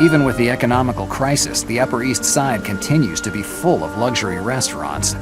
Even with the economical crisis, the Upper East Side continues to be full of luxury restaurants.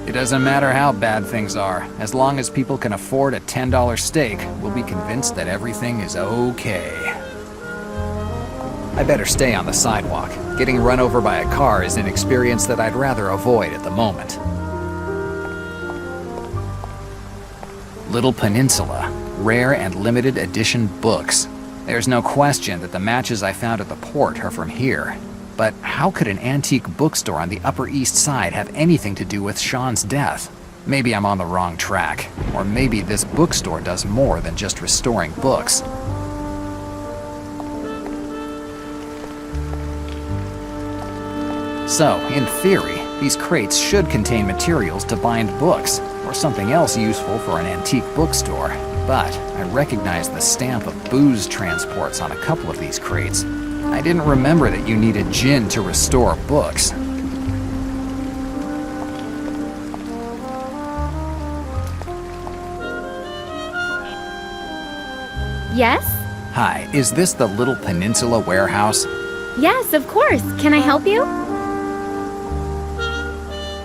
It doesn't matter how bad things are, as long as people can afford a $10 steak, we'll be convinced that everything is okay. I better stay on the sidewalk. Getting run over by a car is an experience that I'd rather avoid at the moment. Little Peninsula, rare and limited edition books. There's no question that the matches I found at the port are from here. But how could an antique bookstore on the Upper East Side have anything to do with Sean's death? Maybe I'm on the wrong track, or maybe this bookstore does more than just restoring books. So, in theory, these crates should contain materials to bind books, or something else useful for an antique bookstore. But I recognize the stamp of booze transports on a couple of these crates. I didn't remember that you needed gin to restore books. Yes? Hi, is this the Little Peninsula warehouse? Yes, of course. Can I help you?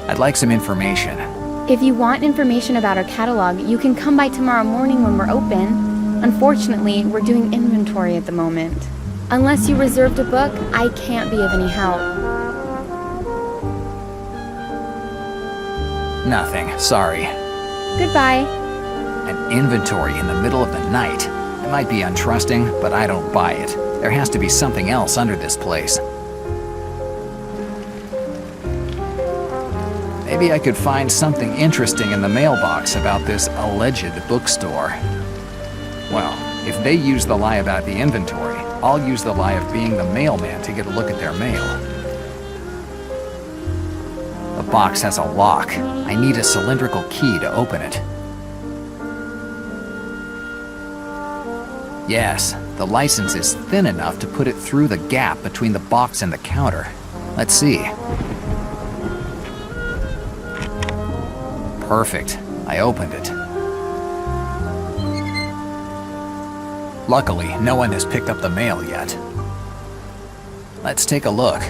I'd like some information. If you want information about our catalog, you can come by tomorrow morning when we're open. Unfortunately, we're doing inventory at the moment. Unless you reserved a book, I can't be of any help. Nothing, sorry. Goodbye. An inventory in the middle of the night. It might be untrusting, but I don't buy it. There has to be something else under this place. Maybe I could find something interesting in the mailbox about this alleged bookstore. Well, if they use the lie about the inventory, I'll use the lie of being the mailman to get a look at their mail. The box has a lock. I need a cylindrical key to open it. Yes, the license is thin enough to put it through the gap between the box and the counter. Let's see. Perfect. I opened it. Luckily, no one has picked up the mail yet. Let's take a look.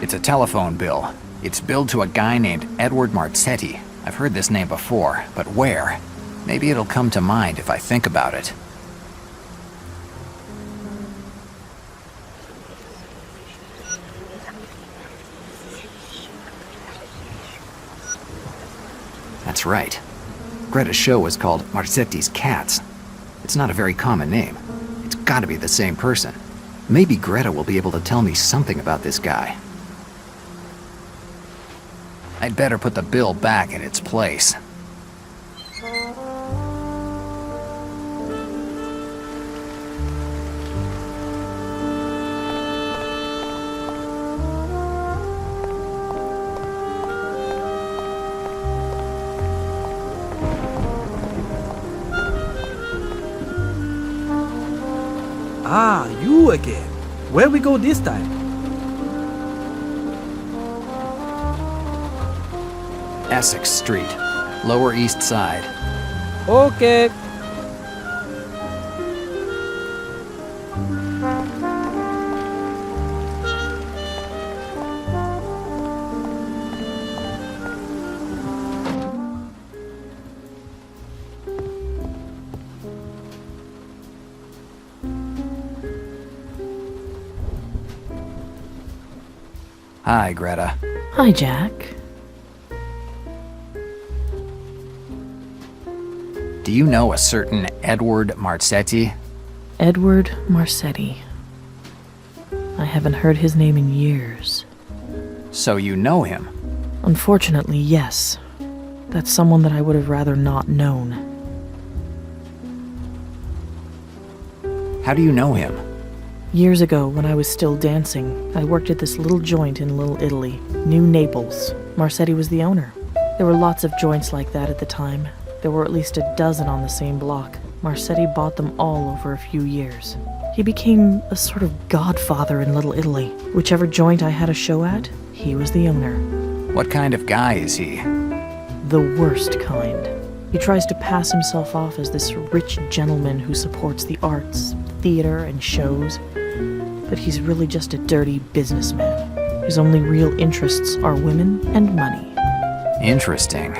It's a telephone bill. It's billed to a guy named Edward Marzetti. I've heard this name before, but where? Maybe it'll come to mind if I think about it. That's right. Greta's show was called Marzetti's Cats. It's not a very common name. It's gotta be the same person. Maybe Greta will be able to tell me something about this guy. I'd better put the bill back in its place. Ah, you again. Where we go this time? Essex Street, Lower East Side. Okay. Hi, Greta. Hi, Jack. Do you know a certain Edward Marzetti? Edward Marzetti. I haven't heard his name in years. So you know him? Unfortunately, yes. That's someone that I would have rather not known. How do you know him? Years ago, when I was still dancing, I worked at this little joint in Little Italy, New Naples. Marzetti was the owner. There were lots of joints like that at the time. There were at least a dozen on the same block. Marzetti bought them all over a few years. He became a sort of godfather in Little Italy. Whichever joint I had a show at, he was the owner. What kind of guy is he? The worst kind. He tries to pass himself off as this rich gentleman who supports the arts, theater and shows, but he's really just a dirty businessman. His only real interests are women and money. Interesting.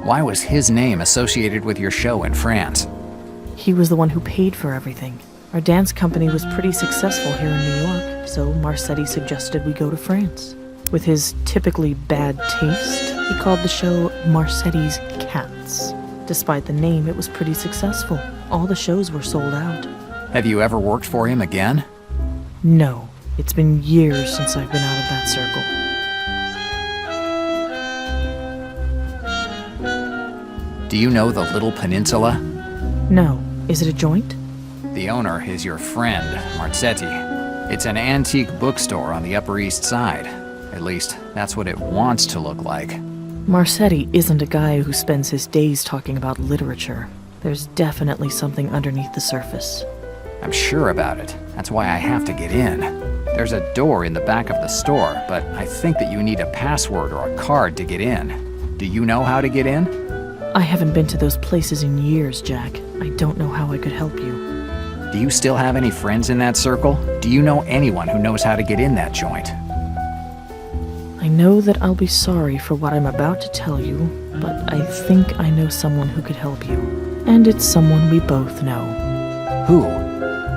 Why was his name associated with your show in France? He was the one who paid for everything. Our dance company was pretty successful here in New York, so Marcetti suggested we go to France. With his typically bad taste, he called the show Marcetti's Cats. Despite the name, it was pretty successful. All the shows were sold out. Have you ever worked for him again? No, it's been years since I've been out of that circle. Do you know the Little Peninsula? No. Is it a joint? The owner is your friend, Marzetti. It's an antique bookstore on the Upper East Side. At least, that's what it wants to look like. Marcetti isn't a guy who spends his days talking about literature. There's definitely something underneath the surface. I'm sure about it. That's why I have to get in. There's a door in the back of the store, but I think that you need a password or a card to get in. Do you know how to get in? I haven't been to those places in years, Jack. I don't know how I could help you. Do you still have any friends in that circle? Do you know anyone who knows how to get in that joint? I know that I'll be sorry for what I'm about to tell you, but I think I know someone who could help you. And it's someone we both know. Who?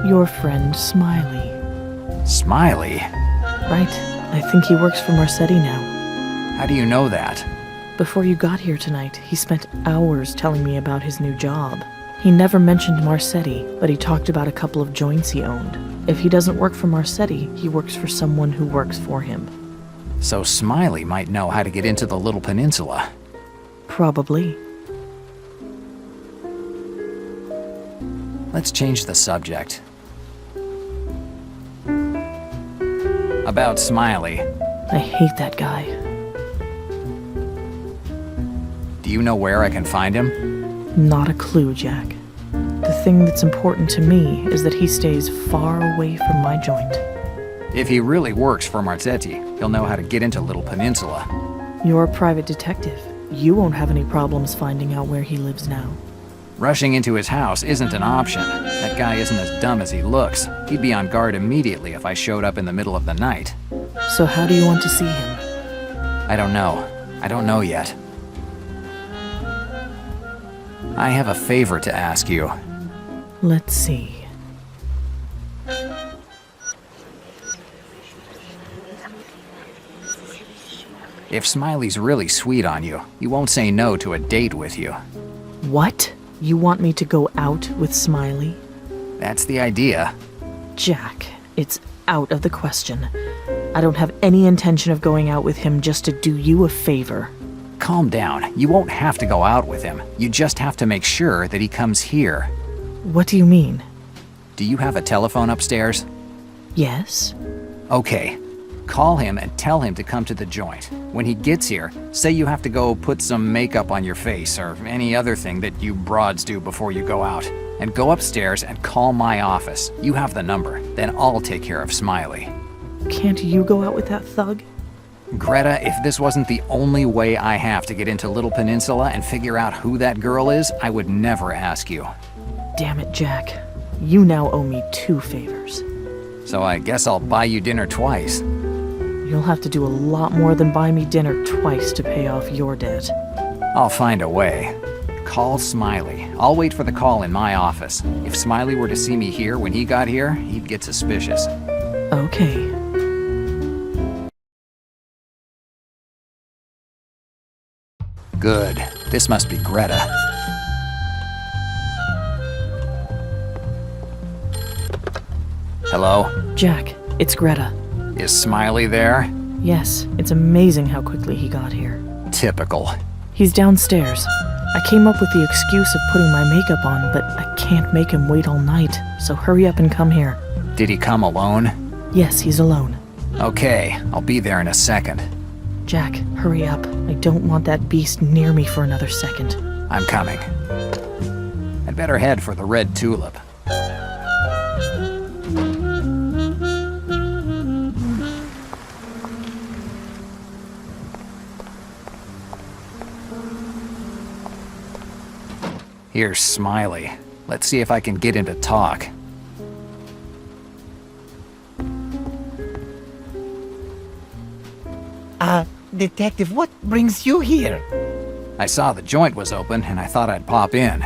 Your friend Smiley. Smiley? Right. I think he works for Marcetti now. How do you know that? Before you got here tonight, he spent hours telling me about his new job. He never mentioned Marcetti, but he talked about a couple of joints he owned. If he doesn't work for Marcetti, he works for someone who works for him. So Smiley might know how to get into the Little Peninsula. Probably. Let's change the subject. About Smiley. I hate that guy. Do you know where I can find him? Not a clue, Jack. The thing that's important to me is that he stays far away from my joint. If he really works for Marzetti, he'll know how to get into Little Peninsula. You're a private detective. You won't have any problems finding out where he lives now. Rushing into his house isn't an option. That guy isn't as dumb as he looks. He'd be on guard immediately if I showed up in the middle of the night. So how do you want to see him? I don't know. I don't know yet. I have a favor to ask you. Let's see. If Smiley's really sweet on you, he won't say no to a date with you. What? You want me to go out with Smiley? That's the idea. Jack, it's out of the question. I don't have any intention of going out with him just to do you a favor. Calm down. You won't have to go out with him. You just have to make sure that he comes here. What do you mean? Do you have a telephone upstairs? Yes? Okay. Call him and tell him to come to the joint. When he gets here, say you have to go put some makeup on your face or any other thing that you broads do before you go out. And go upstairs and call my office. You have the number. Then I'll take care of Smiley. Can't you go out with that thug? Greta, if this wasn't the only way I have to get into Little Peninsula and figure out who that girl is, I would never ask you. Damn it, Jack. You now owe me 2 favors. So I guess I'll buy you dinner twice. You'll have to do a lot more than buy me dinner twice to pay off your debt. I'll find a way. Call Smiley. I'll wait for the call in my office. If Smiley were to see me here when he got here, he'd get suspicious. Okay. Good. This must be Greta. Hello? Jack, it's Greta. Is Smiley there? Yes, it's amazing how quickly he got here. Typical. He's downstairs. I came up with the excuse of putting my makeup on, but I can't make him wait all night, so hurry up and come here. Did he come alone? Yes, he's alone. Okay, I'll be there in a second. Jack, hurry up. I don't want that beast near me for another second. I'm coming. I'd better head for the Red Tulip. Here's Smiley. Let's see if I can get him to talk. Detective, what brings you here? I saw the joint was open and I thought I'd pop in.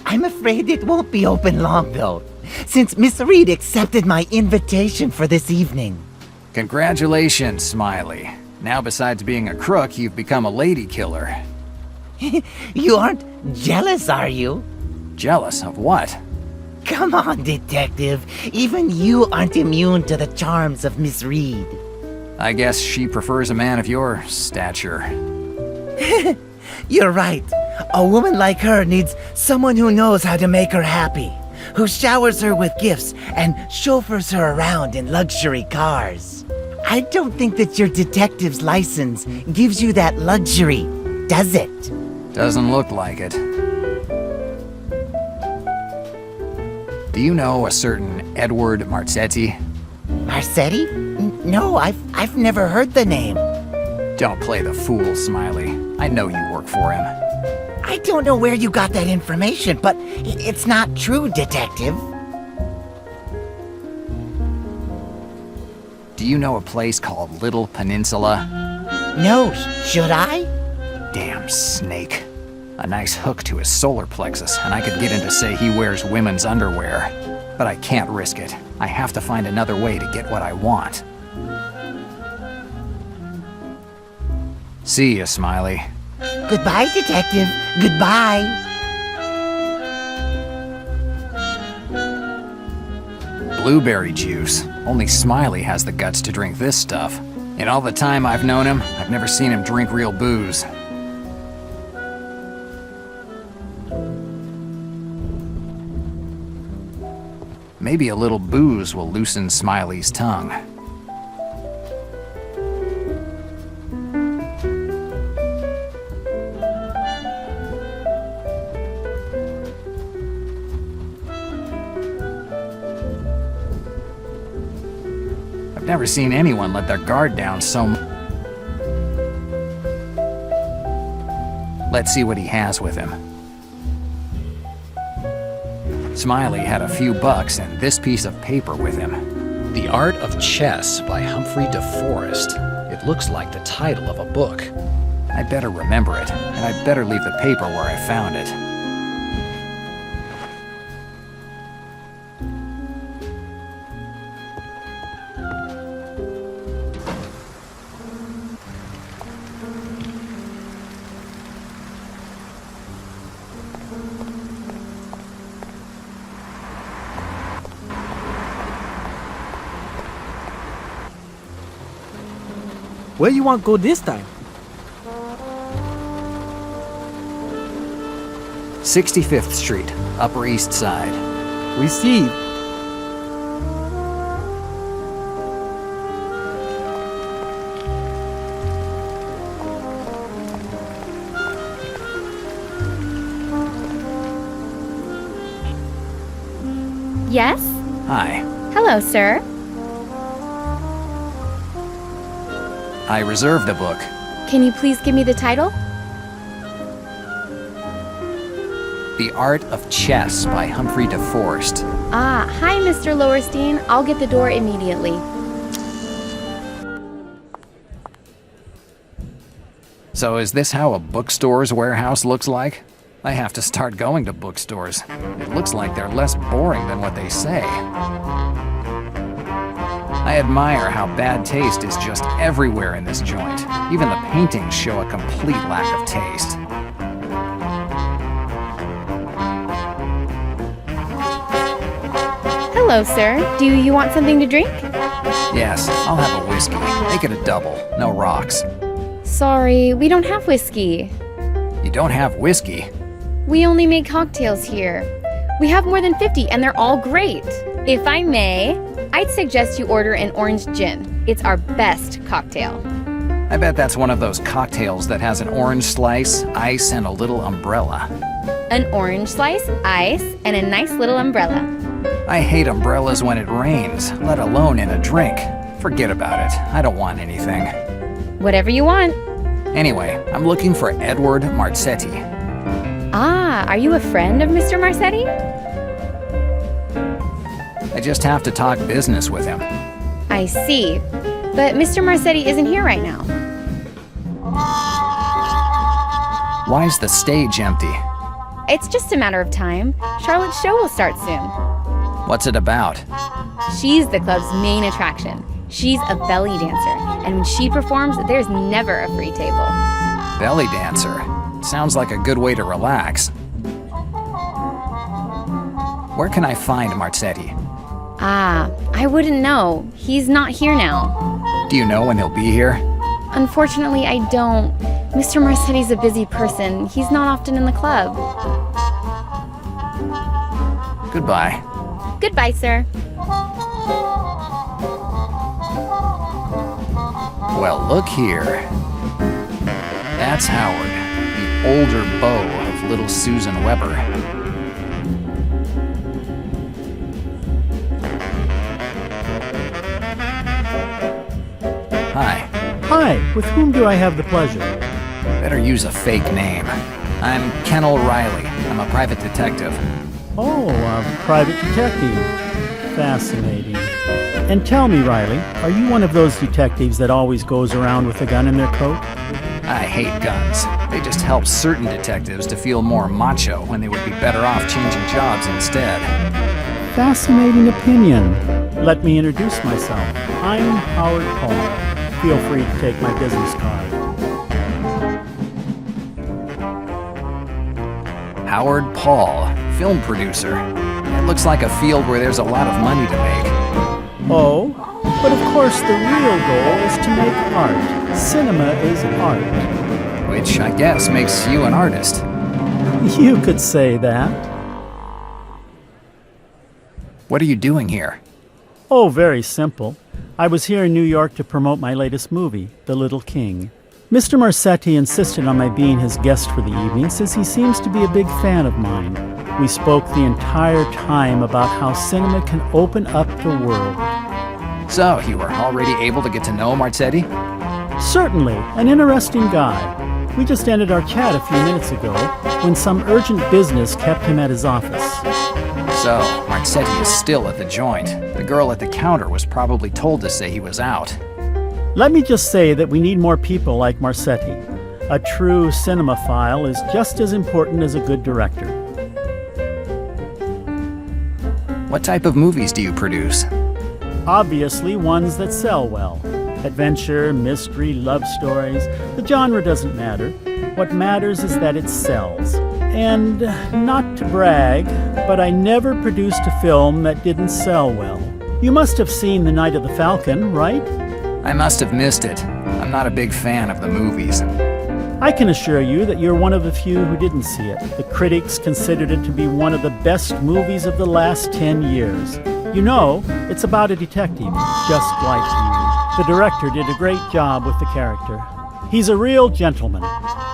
I'm afraid it won't be open long, though, since Miss Reed accepted my invitation for this evening. Congratulations, Smiley. Now besides being a crook, you've become a lady killer. You aren't jealous, are you? Jealous of what? Come on, Detective. Even you aren't immune to the charms of Miss Reed. I guess she prefers a man of your stature. You're right. A woman like her needs someone who knows how to make her happy, who showers her with gifts and chauffeurs her around in luxury cars. I don't think that your detective's license gives you that luxury, does it? Doesn't look like it. Do you know a certain Edward Marzetti? Marzetti? No, I've never heard the name. Don't play the fool, Smiley. I know you work for him. I don't know where you got that information, but it's not true, Detective. Do you know a place called Little Peninsula? No, should I? Damn snake. A nice hook to his solar plexus, and I could get him to say he wears women's underwear. But I can't risk it. I have to find another way to get what I want. See ya, Smiley. Goodbye, Detective. Goodbye. Blueberry juice. Only Smiley has the guts to drink this stuff. In all the time I've known him, I've never seen him drink real booze. Maybe a little booze will loosen Smiley's tongue. I've never seen anyone let their guard down so much. Let's see what he has with him. Smiley had a few bucks and this piece of paper with him. The Art of Chess by Humphrey de Forest. It looks like the title of a book. I better remember it, and I better leave the paper where I found it. Where you want to go this time? 65th Street, Upper East Side. Received. Yes? Hi. Hello, sir. I reserved a book. Can you please give me the title? The Art of Chess by Humphrey de Forest. Ah, hi, Mr. Lowerstein. I'll get the door immediately. So is this how a bookstore's warehouse looks like? I have to start going to bookstores. It looks like they're less boring than what they say. I admire how bad taste is just everywhere in this joint. Even the paintings show a complete lack of taste. Hello, sir. Do you want something to drink? Yes, I'll have a whiskey. Make it a double, no rocks. Sorry, we don't have whiskey. You don't have whiskey? We only make cocktails here. We have more than 50 and they're all great. If I may, I'd suggest you order an orange gin. It's our best cocktail. I bet that's one of those cocktails that has an orange slice, ice, and a little umbrella. An orange slice, ice, and a nice little umbrella. I hate umbrellas when it rains, let alone in a drink. Forget about it. I don't want anything. Whatever you want. Anyway, I'm looking for Edward Marzetti. Ah, are you a friend of Mr. Marsetti? I just have to talk business with him. I see. But Mr. Marsetti isn't here right now. Why is the stage empty? It's just a matter of time. Charlotte's show will start soon. What's it about? She's the club's main attraction. She's a belly dancer, and when she performs, there's never a free table. Belly dancer. Sounds like a good way to relax. Where can I find Marsetti? Ah, I wouldn't know. He's not here now. Do you know when he'll be here? Unfortunately, I don't. Mr. Marsetti's a busy person. He's not often in the club. Goodbye. Goodbye, sir. Well, look here. That's Howard, the older beau of little Susan Weber. Hi. Hi, with whom do I have the pleasure? Better use a fake name. I'm Ken O'Reilly. I'm a private detective. Oh, a private detective. Fascinating. And tell me, Riley, are you one of those detectives that always goes around with a gun in their coat? I hate guns. They just help certain detectives to feel more macho when they would be better off changing jobs instead. Fascinating opinion. Let me introduce myself. I'm Howard Paul. Feel free to take my business card. Howard Paul, film producer. It looks like a field where there's a lot of money to make. Oh, but of course the real goal is to make art. Cinema is art. Which I guess makes you an artist. You could say that. What are you doing here? Oh, very simple. I was here in New York to promote my latest movie, The Little King. Mr. Marsetti insisted on my being his guest for the evening since he seems to be a big fan of mine. We spoke the entire time about how cinema can open up the world. So, you were already able to get to know Marsetti? Certainly, an interesting guy. We just ended our chat a few minutes ago when some urgent business kept him at his office. So, Marsetti is still at the joint. The girl at the counter was probably told to say he was out. Let me just say that we need more people like Marsetti. A true cinemaphile is just as important as a good director. What type of movies do you produce? Obviously, ones that sell well. Adventure, mystery, love stories. The genre doesn't matter. What matters is that it sells. And not to brag, but I never produced a film that didn't sell well. You must have seen The Night of the Falcon, right? I must have missed it. I'm not a big fan of the movies. I can assure you that you're one of the few who didn't see it. The critics considered it to be one of the best movies of the last 10 years. You know, it's about a detective, just like you. The director did a great job with the character. He's a real gentleman.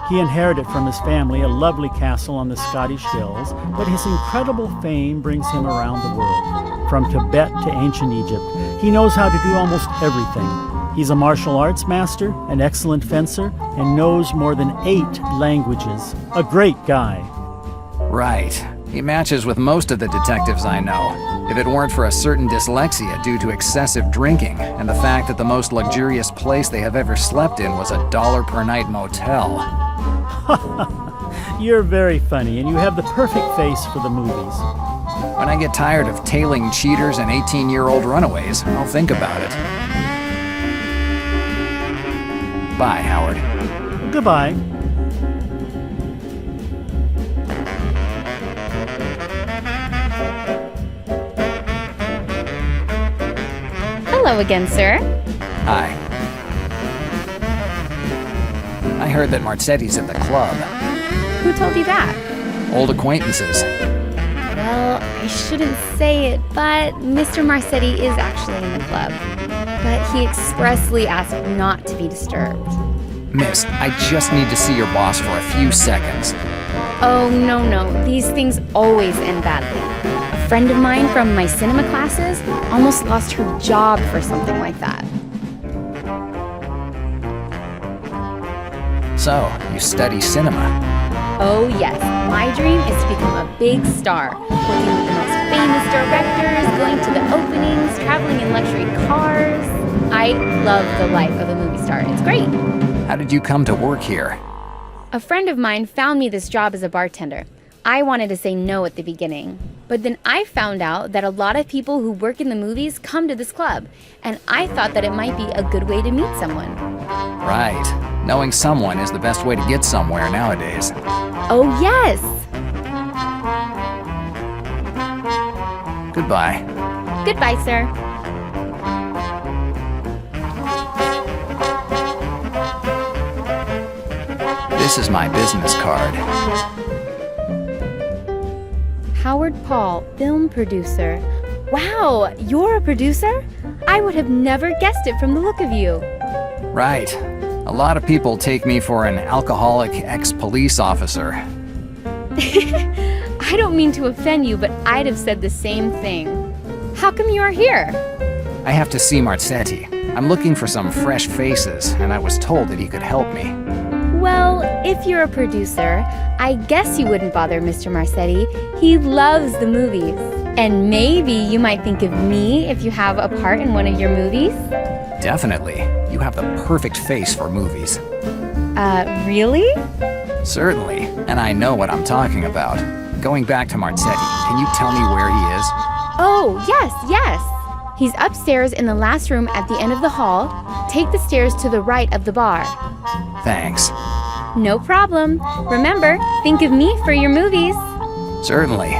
He inherited from his family a lovely castle on the Scottish hills, but his incredible fame brings him around the world. From Tibet to ancient Egypt, he knows how to do almost everything. He's a martial arts master, an excellent fencer, and knows more than 8 languages. A great guy. Right. He matches with most of the detectives I know. If it weren't for a certain dyslexia due to excessive drinking, and the fact that the most luxurious place they have ever slept in was a $1 per night motel. You're very funny, and you have the perfect face for the movies. When I get tired of tailing cheaters and 18-year-old runaways, I'll think about it. Bye, Howard. Goodbye. Hello again, sir. Hi. I heard that Marsetti's at the club. Who told you that? Old acquaintances. Well, I shouldn't say it, but Mr. Marsetti is actually in the club. But he expressly asked not to be disturbed. Miss, I just need to see your boss for a few seconds. Oh, no. These things always end badly. A friend of mine from my cinema classes almost lost her job for something like that. So, you study cinema? Oh, yes. my dream is to become a big star, working with the most famous directors, going to the openings, traveling in luxury cars. I love the life of a movie star. It's great. How did you come to work here? A friend of mine found me this job as a bartender. I wanted to say no at the beginning, but then I found out that a lot of people who work in the movies come to this club, and I thought that it might be a good way to meet someone. Right. Knowing someone is the best way to get somewhere nowadays. Oh, yes! Goodbye. Goodbye, sir. This is my business card. Howard Paul, film producer. Wow, you're a producer? I would have never guessed it from the look of you. Right. A lot of people take me for an alcoholic ex-police officer. I don't mean to offend you, but I'd have said the same thing. How come you are here? I have to see Marzetti. I'm looking for some fresh faces, and I was told that he could help me. Well, if you're a producer, I guess you wouldn't bother Mr. Marzetti. He loves the movies. And maybe you might think of me if you have a part in one of your movies? Definitely. You have the perfect face for movies. Really? Certainly, and I know what I'm talking about. Going back to Marzetti, can you tell me where he is? Oh, yes. He's upstairs in the last room at the end of the hall. Take the stairs to the right of the bar. Thanks. No problem. Remember, think of me for your movies. Certainly.